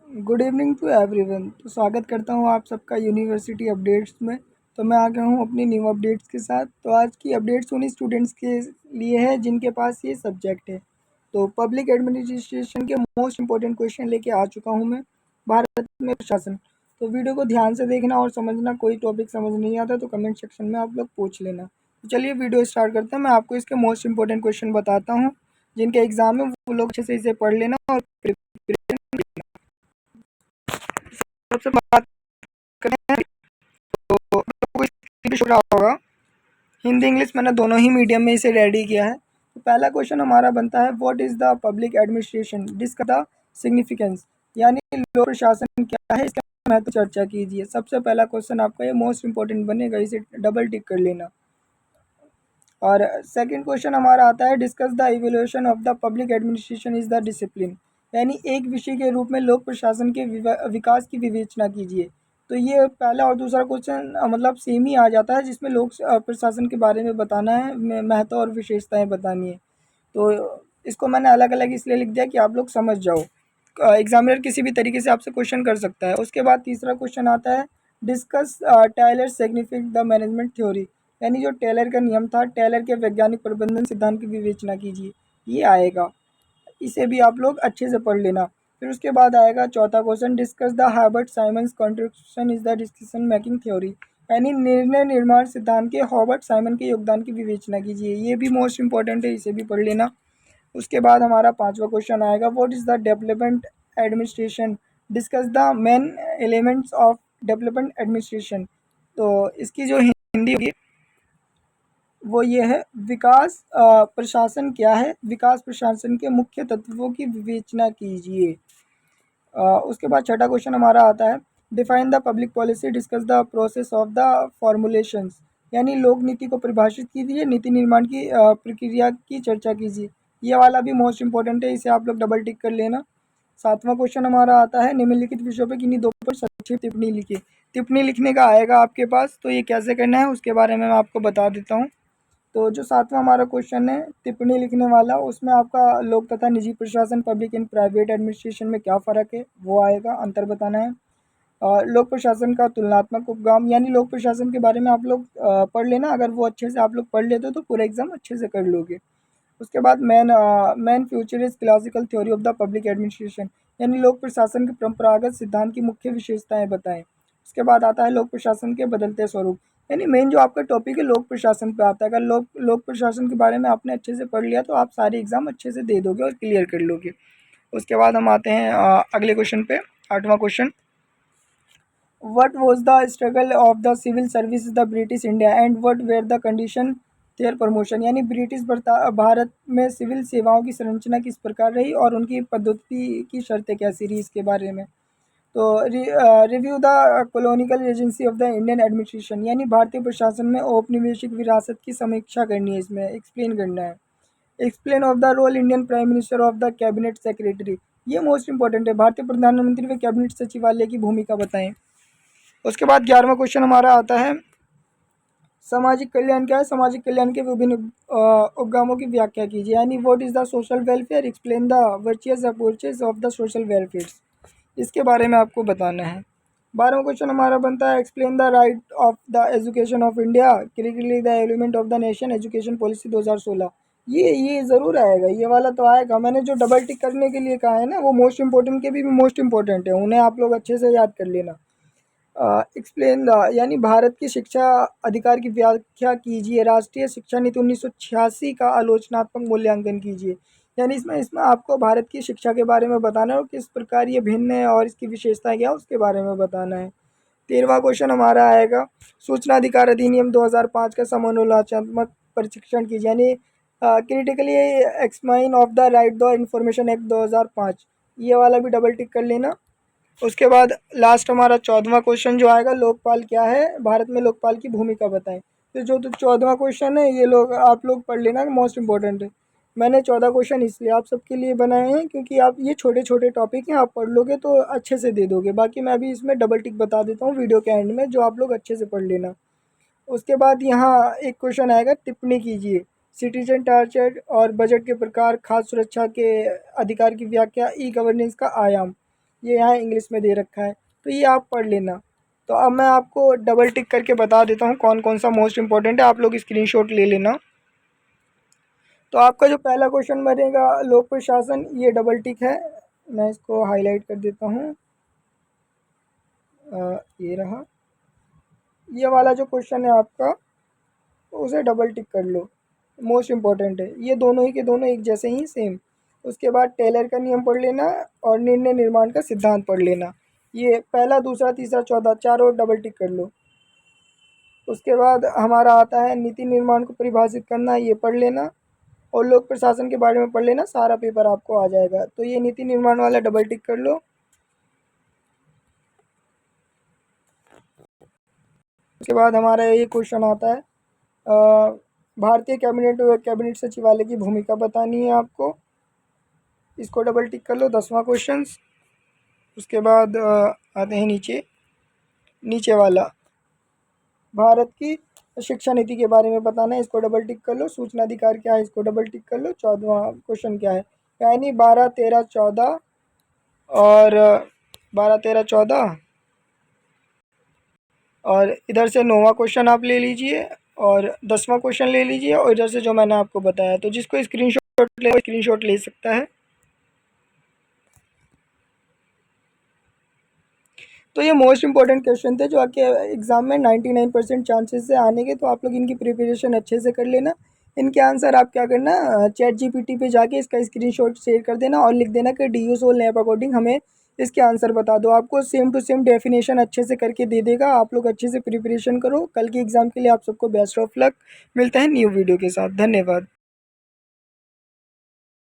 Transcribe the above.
Good evening to everyone. तो स्वागत करता हूँ आप सबका यूनिवर्सिटी अपडेट्स में। तो मैं आ गया हूँ अपनी न्यू अपडेट्स के साथ। तो आज की अपडेट्स उन्हीं स्टूडेंट्स के लिए है जिनके पास ये सब्जेक्ट है। तो पब्लिक एडमिनिस्ट्रेशन के मोस्ट इंपॉर्टेंट क्वेश्चन लेके आ चुका हूँ मैं। भारत में प्रशासन। तो वीडियो को ध्यान से देखना और समझना। कोई टॉपिक समझ नहीं आता तो कमेंट सेक्शन में आप लोग पूछ लेना। तो चलिए वीडियो स्टार्ट करते हैं। मैं आपको इसके मोस्ट इंपॉर्टेंट क्वेश्चन बताता हूँ जिनके एग्जाम में वो लोग अच्छे से इसे पढ़ लेना और प्रिपरेशन करना। सबसे बात करें तो आपको इस रहा होगा, हिंदी इंग्लिश मैंने दोनों ही मीडियम में इसे रेडी किया है। तो पहला क्वेश्चन हमारा बनता है, what is the public administration, discuss the significance, यानी लोक प्रशासन क्या है, इसका महत्व चर्चा कीजिए। सबसे पहला क्वेश्चन आपका ये मोस्ट इंपॉर्टेंट बनेगा, इसे डबल टिक कर लेना। और सेकंड क्वेश्चन हमारा आता है, discuss the evolution of the public administration is the discipline, यानी एक विषय के रूप में लोक प्रशासन के विकास की विवेचना कीजिए। तो ये पहला और दूसरा क्वेश्चन मतलब सेम ही आ जाता है, जिसमें लोक प्रशासन के बारे में बताना है, महत्व और विशेषताएं बतानी है। तो इसको मैंने अलग अलग इसलिए लिख दिया कि आप लोग समझ जाओ। एग्जामिनर किसी भी तरीके से आपसे क्वेश्चन कर सकता है। उसके बाद तीसरा क्वेश्चन आता है, discuss Taylor significance the management theory, यानी जो टेलर का नियम था, टेलर के वैज्ञानिक प्रबंधन सिद्धांत की विवेचना कीजिए। ये आएगा, इसे भी आप लोग अच्छे से पढ़ लेना। फिर उसके बाद आएगा चौथा question, discuss the Herbert Simon's contribution is the decision making theory, यानी निर्णय निर्माण सिद्धांत के हॉबर्ट साइमन के योगदान की विवेचना कीजिए। ये भी मोस्ट इंपॉर्टेंट है, इसे भी पढ़ लेना। उसके बाद हमारा पांचवा क्वेश्चन आएगा, what is the development administration, discuss the main elements of development administration. तो इसकी जो हिंदी होगी वो ये है, विकास प्रशासन क्या है, विकास प्रशासन के मुख्य तत्वों की विवेचना कीजिए। उसके बाद छठा क्वेश्चन हमारा आता है, define the public policy, discuss the process of the formulations, यानी लोक नीति को परिभाषित कीजिए, नीति निर्माण की प्रक्रिया की चर्चा कीजिए। ये वाला भी मोस्ट इंपॉर्टेंट है, इसे आप लोग डबल टिक कर लेना। सातवां क्वेश्चन हमारा आता है, निम्नलिखित विषयों पर किन्हीं दो पर संक्षिप्त टिप्पणी लिखिए। टिप्पणी लिखने का आएगा आपके पास, तो ये कैसे करना है उसके बारे में मैं आपको बता देता हूँ। तो जो सातवां हमारा क्वेश्चन है टिप्पणी लिखने वाला, उसमें आपका लोक तथा निजी प्रशासन, पब्लिक एंड प्राइवेट एडमिनिस्ट्रेशन में क्या फ़र्क है वो आएगा, अंतर बताना है। और लोक प्रशासन का तुलनात्मक उपगम, यानी लोक प्रशासन के बारे में आप लोग पढ़ लेना। अगर वो अच्छे से आप लोग पढ़ लेते हो तो पूरा एग्जाम अच्छे से कर लोगे। उसके बाद man future is classical theory of the public administration, यानी लोक प्रशासन के परंपरागत सिद्धांत की मुख्य विशेषताएं बताएं। उसके बाद आता है लोक प्रशासन के बदलते स्वरूप, यानी मेन जो आपका टॉपिक है लोक प्रशासन पे आता है। अगर लोक प्रशासन के बारे में आपने अच्छे से पढ़ लिया तो आप सारे एग्जाम अच्छे से दे दोगे और क्लियर कर लोगे। उसके बाद हम आते हैं अगले क्वेश्चन पे, आठवां question, what was the struggle of the civil service the British India and what were the condition their promotion, यानी ब्रिटिश भारत में सिविल सेवाओं की संरचना किस प्रकार रही और उनकी पद्धति की शर्तें कैसी रही, इसके बारे में। तो review the कॉलोनिकल agency of the Indian administration, यानी भारतीय प्रशासन में औपनिवेशिक विरासत की समीक्षा करनी है, इसमें एक्सप्लेन करना है। Explain of the role Indian prime minister of the cabinet secretary, ये मोस्ट इंपॉर्टेंट है, भारतीय प्रधानमंत्री व कैबिनेट सचिवालय की भूमिका बताएं। उसके बाद 11वां क्वेश्चन हमारा आता है, सामाजिक कल्याण क्या है, सामाजिक कल्याण के विभिन्न उपगामों की व्याख्या कीजिए, यानी what is the social welfare, explain the virtuous approaches of the social welfare, इसके बारे में आपको बताना है। 12वां क्वेश्चन हमारा बनता है, explain the right of the education of India, critically the element of the nation education policy 2016। ये ज़रूर आएगा, ये वाला तो आएगा। मैंने जो डबल टिक करने के लिए कहा है ना, वो मोस्ट इंपॉर्टेंट के भी मोस्ट इंपॉर्टेंट है, उन्हें आप लोग अच्छे से याद कर लेना। एक्सप्लेन द, यानी भारत की शिक्षा अधिकार की व्याख्या कीजिए, राष्ट्रीय शिक्षा नीति 1986 का आलोचनात्मक मूल्यांकन कीजिए, यानी इसमें इसमें आपको भारत की शिक्षा के बारे में बताना है और किस प्रकार ये भिन्न है और इसकी विशेषताएं क्या उसके बारे में बताना है। 13वां क्वेश्चन हमारा आएगा, सूचना अधिकार अधिनियम 2005 का समालोचनात्मक परीक्षण कीजिए, यानी critically examine of the right the information act 2005, ये वाला भी डबल टिक कर लेना। उसके बाद लास्ट हमारा 14वां क्वेश्चन जो आएगा, लोकपाल क्या है, भारत में लोकपाल की भूमिका बताएं। तो जो 14वां क्वेश्चन है ये लोग आप लोग पढ़ लेना, मोस्ट इंपॉर्टेंट है। मैंने 14 क्वेश्चन इसलिए आप सबके लिए बनाए हैं क्योंकि आप ये छोटे छोटे टॉपिक हैं, आप पढ़ लोगे तो अच्छे से दे दोगे। बाकी मैं अभी इसमें डबल टिक बता देता हूँ वीडियो के एंड में, जो आप लोग अच्छे से पढ़ लेना। उसके बाद यहाँ एक क्वेश्चन आएगा, टिप्पणी कीजिए, सिटीजन टार्चर और बजट के प्रकार, खाद्य सुरक्षा के अधिकार की व्याख्या, ई गवर्नेंस का आयाम, ये यहाँ इंग्लिश में दे रखा है, तो ये आप पढ़ लेना। तो अब मैं आपको डबल टिक करके बता देता हूँ कौन कौन सा मोस्ट इंपॉर्टेंट है, आप लोग स्क्रीनशॉट ले लेना। तो आपका जो पहला क्वेश्चन बनेगा लोक प्रशासन, ये डबल टिक है, मैं इसको हाईलाइट कर देता हूँ। ये रहा, ये वाला जो क्वेश्चन है आपका, उसे डबल टिक कर लो, मोस्ट इम्पॉर्टेंट है। ये दोनों ही के दोनों एक जैसे ही सेम। उसके बाद टेलर का नियम पढ़ लेना और निर्णय निर्माण का सिद्धांत पढ़ लेना। ये पहला, दूसरा, तीसरा, चौथा, चारों डबल टिक कर लो। उसके बाद हमारा आता है नीति निर्माण को परिभाषित करना, ये पढ़ लेना। और लोक प्रशासन के बारे में पढ़ लेना, सारा पेपर आपको आ जाएगा। तो ये नीति निर्माण वाला डबल टिक कर लो। उसके बाद हमारा ये क्वेश्चन आता है भारतीय कैबिनेट व कैबिनेट सचिवालय की भूमिका बतानी है आपको, इसको डबल टिक कर लो, 10वां क्वेश्चन। उसके बाद आते हैं नीचे वाला, भारत की शिक्षा नीति के बारे में बताना है, इसको डबल टिक कर लो। सूचना अधिकार क्या है, इसको डबल टिक कर लो। 14वां क्वेश्चन क्या है, यानी 12, 13, 14 और 12, 13, 14 और इधर से 9वां क्वेश्चन आप ले लीजिए और 10वां क्वेश्चन ले लीजिए और इधर से जो मैंने आपको बताया। तो जिसको स्क्रीनशॉट ले सकता है। तो ये मोस्ट इंपॉर्टेंट क्वेश्चन थे जो आपके एग्ज़ाम में 99% चांसेस से आने के। तो आप लोग इनकी प्रिपरेशन अच्छे से कर लेना। इनके आंसर आप क्या करना, चैट जीपीटी पे जाके इसका स्क्रीनशॉट शेयर कर देना और लिख देना कि डी यू सोल नैप अकॉर्डिंग हमें इसके आंसर बता दो। आपको सेम टू सेम डेफिनेशन अच्छे से करके दे देगा। आप लोग अच्छे से प्रिपरेशन करो। कल के एग्ज़ाम के लिए आप सबको बेस्ट ऑफ लक। मिलते हैं न्यू वीडियो के साथ। धन्यवाद।